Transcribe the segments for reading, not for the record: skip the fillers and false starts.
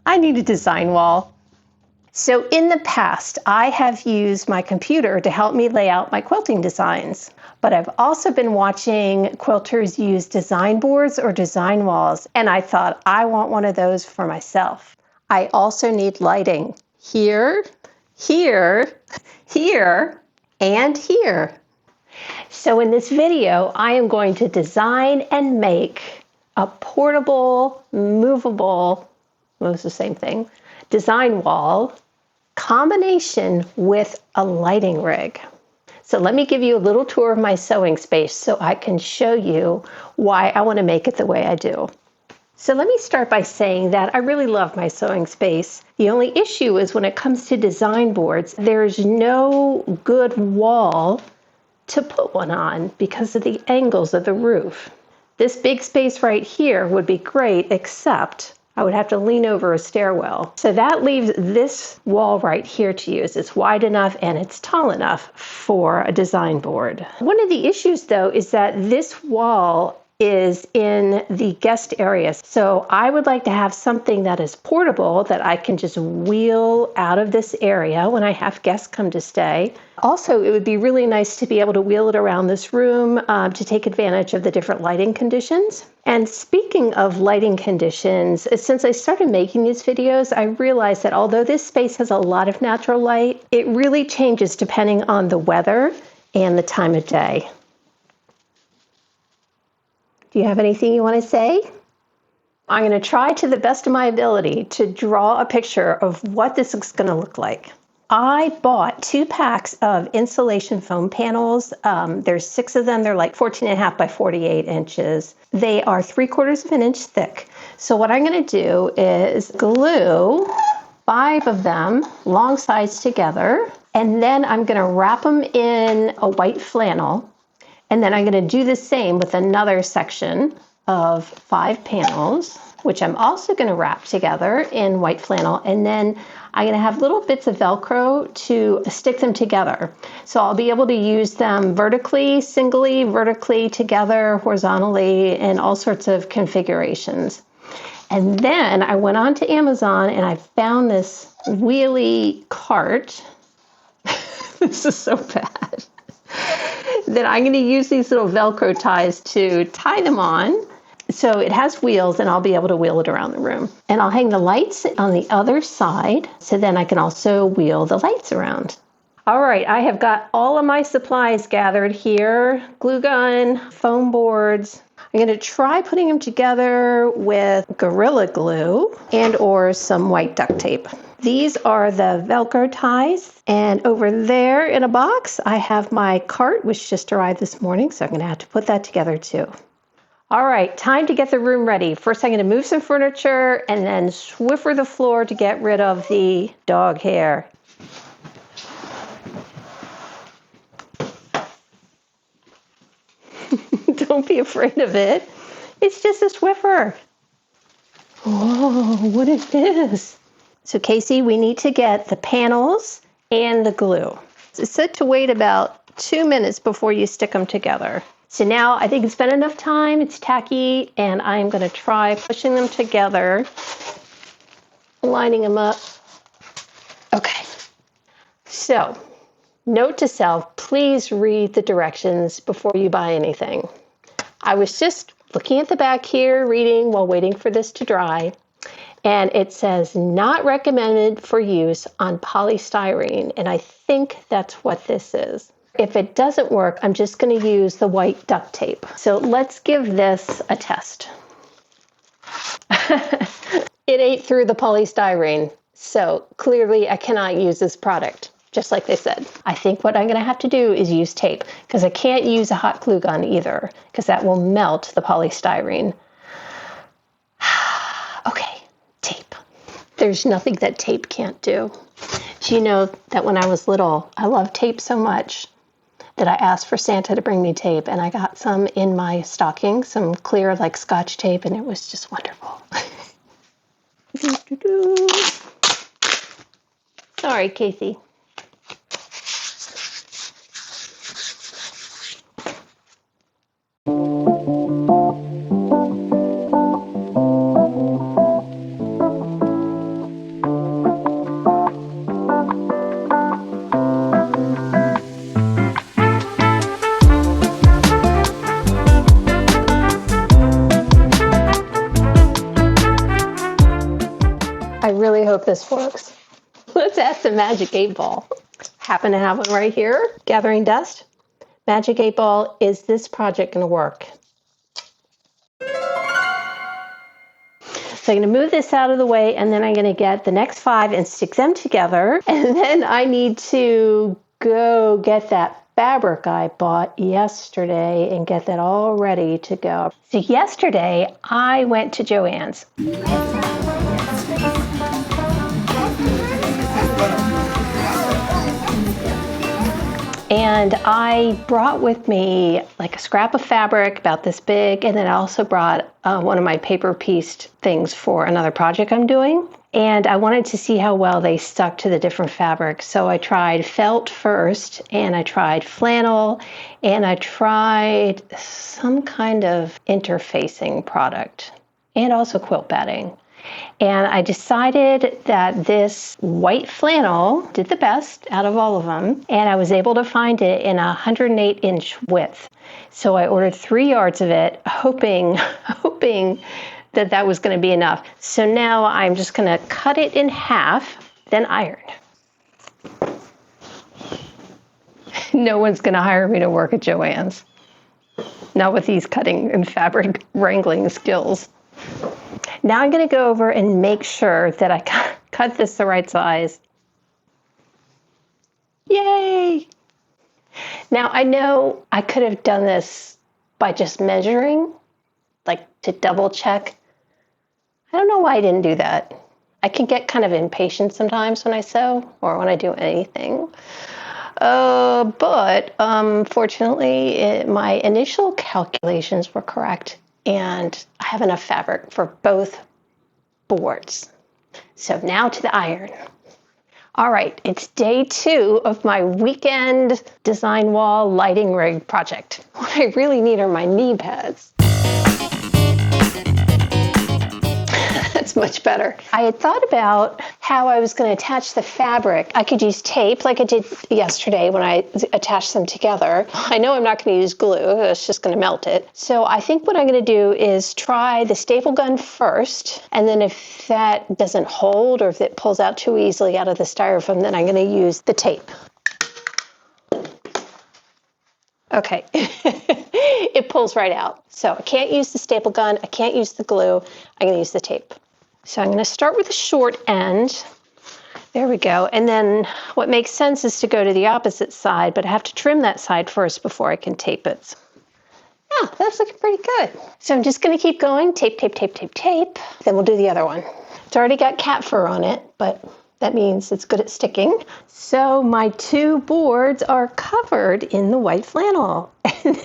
I need a design wall. So in the past, I have used my computer to help me lay out my quilting designs, but I've also been watching quilters use design boards or design walls, and I thought I want one of those for myself. I also need lighting here, here, here, and here. So in this video, I am going to design and make a portable, movable, well, it's the same thing, design wall combination with a lighting rig. So let me give you a little tour of my sewing space so I can show you why I want to make it the way I do. So let me start by saying that I really love my sewing space. The only issue is when it comes to design boards, there's no good wall to put one on because of the angles of the roof. This big space right here would be great, except I would have to lean over a stairwell. So that leaves this wall right here to use. It's wide enough and it's tall enough for a design board. One of the issues though is that this wall is in the guest area. So I would like to have something that is portable that I can just wheel out of this area when I have guests come to stay. Also, it would be really nice to be able to wheel it around this room to take advantage of the different lighting conditions. And speaking of lighting conditions, since I started making these videos, I realized that although this space has a lot of natural light, it really changes depending on the weather and the time of day. Do you have anything you want to say? I'm going to try to the best of my ability to draw a picture of what this is going to look like. I bought 2 packs of insulation foam panels. There's 6 of them. They're like 14.5 by 48 inches. They are 3/4 of an inch thick. So what I'm going to do is glue 5 of them long sides together, and then I'm going to wrap them in a white flannel. And then I'm going to do the same with another section of 5 panels, which I'm also going to wrap together in white flannel. And then I'm going to have little bits of Velcro to stick them together. So I'll be able to use them vertically, singly, vertically, together, horizontally, in all sorts of configurations. And then I went on to Amazon and I found this wheelie cart. This is so bad. Then I'm going to use these little Velcro ties to tie them on. So it has wheels and I'll be able to wheel it around the room. And I'll hang the lights on the other side so then I can also wheel the lights around. All right, I have got all of my supplies gathered here. Glue gun, foam boards. I'm going to try putting them together with Gorilla Glue and or some white duct tape. These are the Velcro ties, and over there in a box I have my cart, which just arrived this morning, so I'm going to have to put that together too. All right, time to get the room ready. First I'm going to move some furniture and then Swiffer the floor to get rid of the dog hair. Don't be afraid of it. It's just a Swiffer. Oh, what is this? So Casey, we need to get the panels and the glue. It's set to wait about 2 minutes before you stick them together. So now I think it's been enough time, it's tacky, and I'm going to try pushing them together, lining them up. Okay, so note to self, please read the directions before you buy anything. I was just looking at the back here, reading while waiting for this to dry. And it says not recommended for use on polystyrene. And I think that's what this is. If it doesn't work, I'm just going to use the white duct tape. So let's give this a test. It ate through the polystyrene. So clearly I cannot use this product, just like they said. I think what I'm going to have to do is use tape because I can't use a hot glue gun either because that will melt the polystyrene. Okay. Tape. There's nothing that tape can't do. Do you know that when I was little, I loved tape so much that I asked for Santa to bring me tape, and I got some in my stocking, some clear like Scotch tape, and it was just wonderful. Sorry, Casey. I really hope this works. Let's ask the Magic 8 Ball. Happen to have one right here, gathering dust. Magic 8 Ball, is this project going to work? So I'm going to move this out of the way, and then I'm going to get the next 5 and stick them together. And then I need to go get that fabric I bought yesterday and get that all ready to go. So yesterday I went to Joann's. And I brought with me like a scrap of fabric about this big, and then I also brought one of my paper pieced things for another project I'm doing. And I wanted to see how well they stuck to the different fabrics. So I tried felt first, and I tried flannel, and I tried some kind of interfacing product, and also quilt batting. And I decided that this white flannel did the best out of all of them, and I was able to find it in a 108-inch width. So I ordered 3 yards of it, hoping that that was going to be enough. So now I'm just going to cut it in half, then iron. No one's going to hire me to work at Joann's. Not with these cutting and fabric wrangling skills. Now I'm going to go over and make sure that I cut this the right size. Yay! Now I know I could have done this by just measuring, like to double check. I don't know why I didn't do that. I can get kind of impatient sometimes when I sew or when I do anything. But fortunately, my initial calculations were correct. And I have enough fabric for both boards. So now to the iron. All right, it's day 2 of my weekend design wall lighting rig project. What I really need are my knee pads. That's much better. I had thought about how I was going to attach the fabric. I could use tape like I did yesterday when I attached them together. I know I'm not going to use glue. It's just going to melt it. So I think what I'm going to do is try the staple gun first. And then if that doesn't hold or if it pulls out too easily out of the styrofoam, then I'm going to use the tape. Okay, it pulls right out. So I can't use the staple gun. I can't use the glue. I'm going to use the tape. So I'm going to start with the short end. There we go. And then what makes sense is to go to the opposite side, but I have to trim that side first before I can tape it. Yeah, that's looking pretty good. So I'm just going to keep going. Tape, tape, tape, tape, tape. Then we'll do the other one. It's already got cat fur on it, but that means it's good at sticking. So my 2 boards are covered in the white flannel. And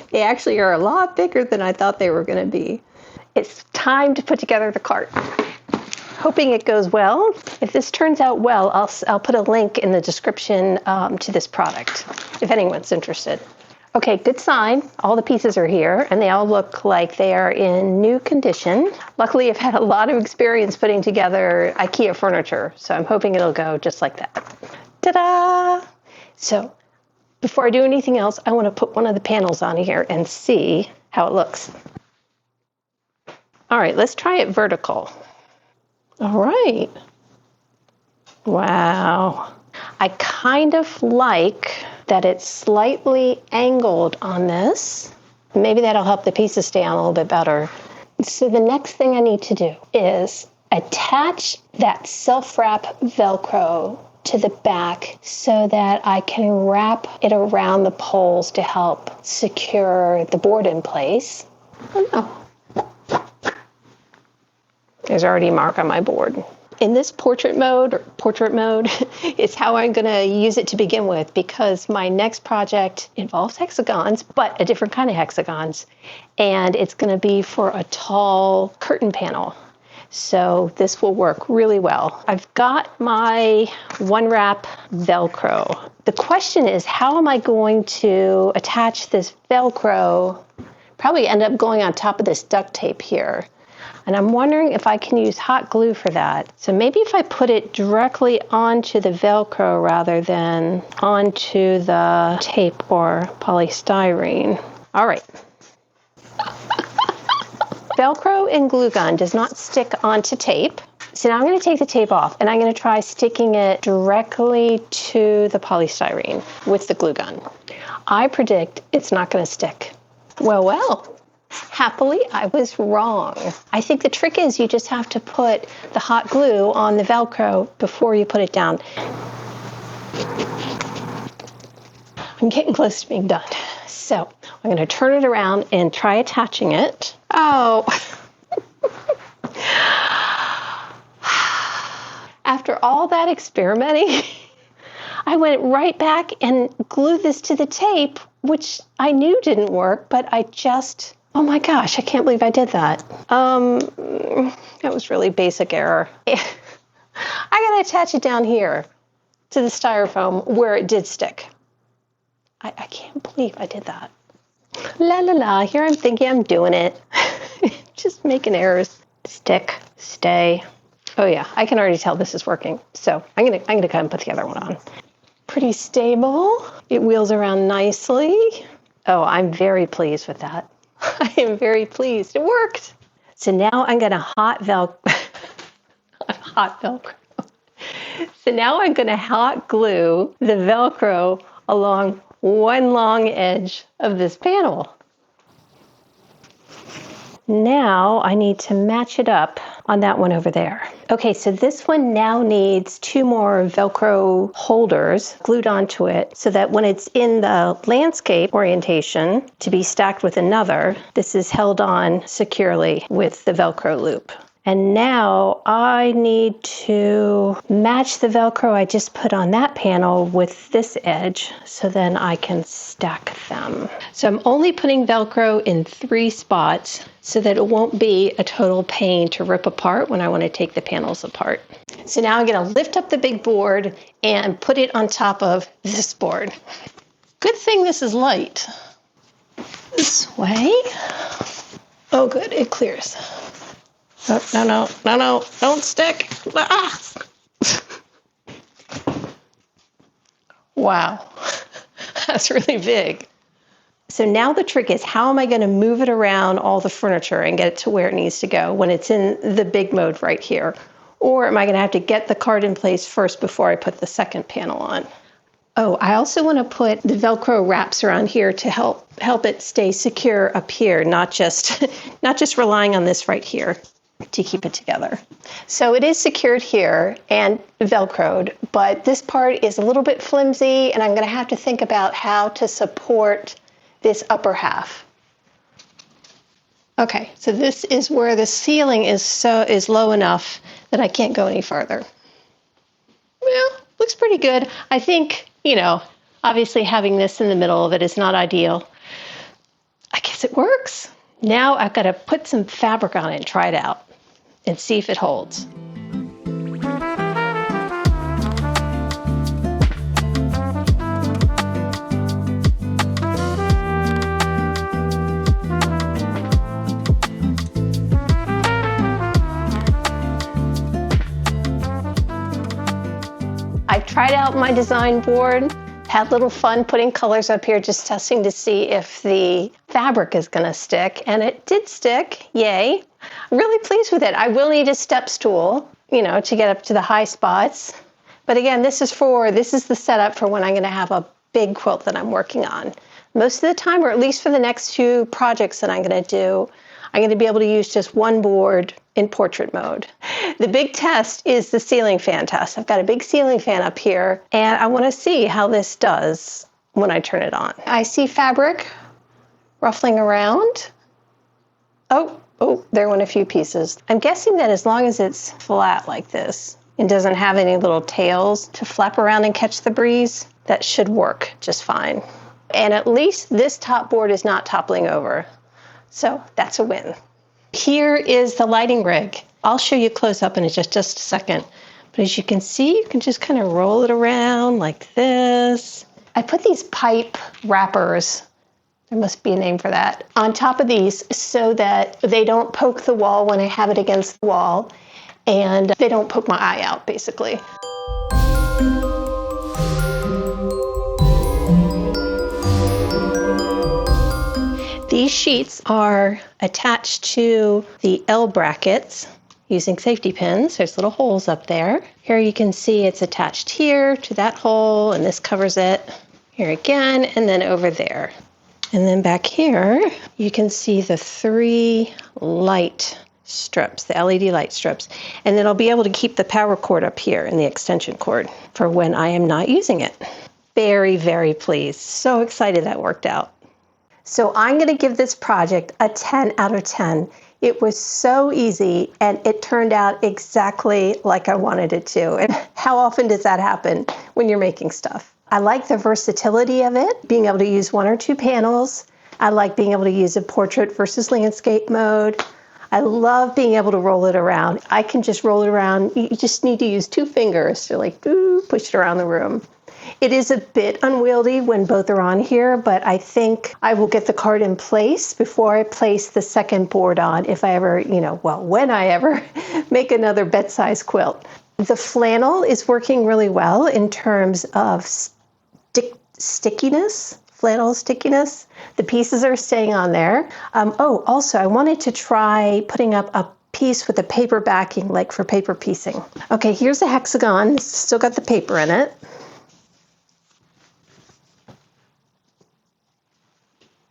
they actually are a lot bigger than I thought they were going to be. It's time to put together the cart. Hoping it goes well. If this turns out well, I'll put a link in the description to this product, if anyone's interested. Okay, good sign. All the pieces are here, and they all look like they are in new condition. Luckily, I've had a lot of experience putting together IKEA furniture, so I'm hoping it'll go just like that. Ta-da! So, before I do anything else, I want to put one of the panels on here and see how it looks. All right, let's try it vertical. All right. Wow. I kind of like that it's slightly angled on this. Maybe that'll help the pieces stay on a little bit better. So the next thing I need to do is attach that self-wrap Velcro to the back so that I can wrap it around the poles to help secure the board in place. Oh no. There's already a mark on my board. In this portrait mode, is how I'm going to use it to begin with, because my next project involves hexagons, but a different kind of hexagons. And it's going to be for a tall curtain panel. So this will work really well. I've got my one wrap Velcro. The question is, how am I going to attach this Velcro? Probably end up going on top of this duct tape here. And I'm wondering if I can use hot glue for that. So maybe if I put it directly onto the Velcro rather than onto the tape or polystyrene. All right. Velcro and glue gun does not stick onto tape. So now I'm going to take the tape off and I'm going to try sticking it directly to the polystyrene with the glue gun. I predict it's not going to stick. Well, happily I was wrong. I think the trick is you just have to put the hot glue on the Velcro before you put it down. I'm getting close to being done. So I'm going to turn it around and try attaching it. Oh. After all that experimenting, I went right back and glued this to the tape, which I knew didn't work, but I just, oh my gosh, I can't believe I did that. That was really basic error. I gotta attach it down here to the styrofoam where it did stick. I can't believe I did that. La la la, here I'm thinking I'm doing it. Just making errors. Stick, stay. Oh yeah, I can already tell this is working. So I'm gonna go ahead and put the other one on. Pretty stable. It wheels around nicely. Oh, I'm very pleased with that. I am very pleased. It worked. So now I'm gonna hot Velcro. So now I'm gonna hot glue the Velcro along one long edge of this panel. Now I need to match it up on that one over there. Okay, so this one now needs 2 more Velcro holders glued onto it so that when it's in the landscape orientation to be stacked with another, this is held on securely with the Velcro loop. And now I need to match the Velcro I just put on that panel with this edge so then I can stack them. So I'm only putting Velcro in 3 spots so that it won't be a total pain to rip apart when I want to take the panels apart. So now I'm going to lift up the big board and put it on top of this board. Good thing this is light. This way. Oh good, it clears. No, don't stick. Ah. Wow, that's really big. So now the trick is, how am I going to move it around all the furniture and get it to where it needs to go when it's in the big mode right here? Or am I going to have to get the card in place first before I put the second panel on? Oh, I also want to put the Velcro wraps around here to help it stay secure up here, not just relying on this right here to keep it together. So it is secured here and Velcroed, but this part is a little bit flimsy and I'm going to have to think about how to support this upper half. Okay, so this is where the ceiling is low enough that I can't go any farther. Well, looks pretty good. I think, obviously having this in the middle of it is not ideal. I guess it works. Now I've got to put some fabric on it and try it out and see if it holds. I've tried out my design board, had a little fun putting colors up here, just testing to see if the fabric is going to stick, and it did stick, yay. I'm really pleased with it. I will need a step stool, to get up to the high spots. But again, this is the setup for when I'm going to have a big quilt that I'm working on. Most of the time, or at least for the next 2 projects that I'm going to do, I'm going to be able to use just one board in portrait mode. The big test is the ceiling fan test. I've got a big ceiling fan up here, and I want to see how this does when I turn it on. I see fabric ruffling around. Oh, there went a few pieces. I'm guessing that as long as it's flat like this and doesn't have any little tails to flap around and catch the breeze, that should work just fine. And at least this top board is not toppling over. So that's a win. Here is the lighting rig. I'll show you close up in just a second. But as you can see, you can just kind of roll it around like this. I put these pipe wrappers, there must be a name for that, on top of these so that they don't poke the wall when I have it against the wall, and they don't poke my eye out, basically. These sheets are attached to the L brackets. using safety pins. There's little holes up there. Here you can see it's attached here to that hole, and this covers it. Here again, and then over there. And then back here, you can see the 3 light strips, the LED light strips. And then I'll be able to keep the power cord up here in the extension cord for when I am not using it. Very, very pleased. So excited that worked out. So I'm going to give this project a 10 out of 10. It was so easy, and it turned out exactly like I wanted it to. And how often does that happen when you're making stuff? I like the versatility of it, being able to use 1 or 2 panels. I like being able to use a portrait versus landscape mode. I love being able to roll it around. I can just roll it around. You just need to use 2 fingers to like push it around the room. It is a bit unwieldy when both are on here, but I think I will get the card in place before I place the second board on if I ever, when I ever make another bed-size quilt. The flannel is working really well in terms of stickiness, flannel stickiness. The pieces are staying on there. Also, I wanted to try putting up a piece with a paper backing, like for paper piecing. Okay, here's a hexagon. It's still got the paper in it.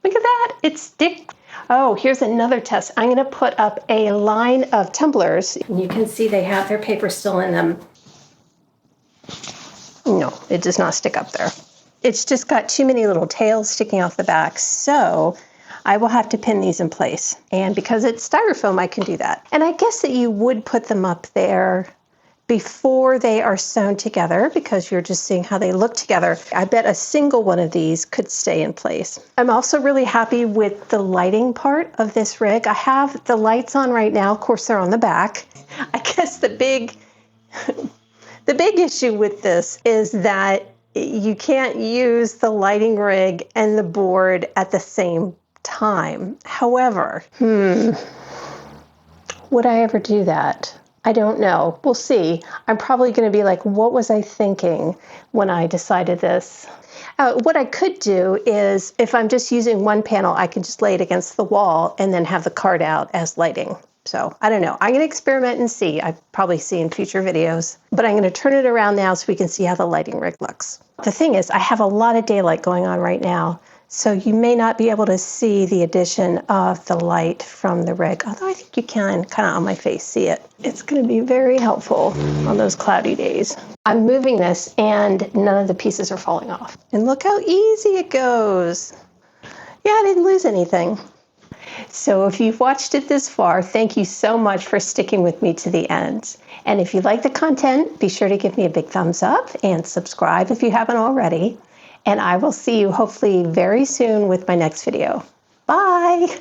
Look at that, it's stick. Oh, here's another test. I'm going to put up a line of tumblers. You can see they have their paper still in them. No, it does not stick up there. It's just got too many little tails sticking off the back, so I will have to pin these in place. And because it's styrofoam, I can do that. And I guess that you would put them up there before they are sewn together because you're just seeing how they look together. I bet a single one of these could stay in place. I'm also really happy with the lighting part of this rig. I have the lights on right now. Of course, they're on the back. I guess the big issue with this is that you can't use the lighting rig and the board at the same time. However, would I ever do that? I don't know. We'll see. I'm probably going to be like, what was I thinking when I decided this? What I could do is, if I'm just using one panel, I can just lay it against the wall and then have the card out as lighting. So I don't know. I'm going to experiment and see. I probably see in future videos. But I'm going to turn it around now so we can see how the lighting rig looks. The thing is, I have a lot of daylight going on right now. So you may not be able to see the addition of the light from the rig, although I think you can kind of on my face see it. It's going to be very helpful on those cloudy days. I'm moving this and none of the pieces are falling off. And look how easy it goes. Yeah, I didn't lose anything. So if you've watched it this far, thank you so much for sticking with me to the end. And if you like the content, be sure to give me a big thumbs up and subscribe if you haven't already. And I will see you hopefully very soon with my next video. Bye!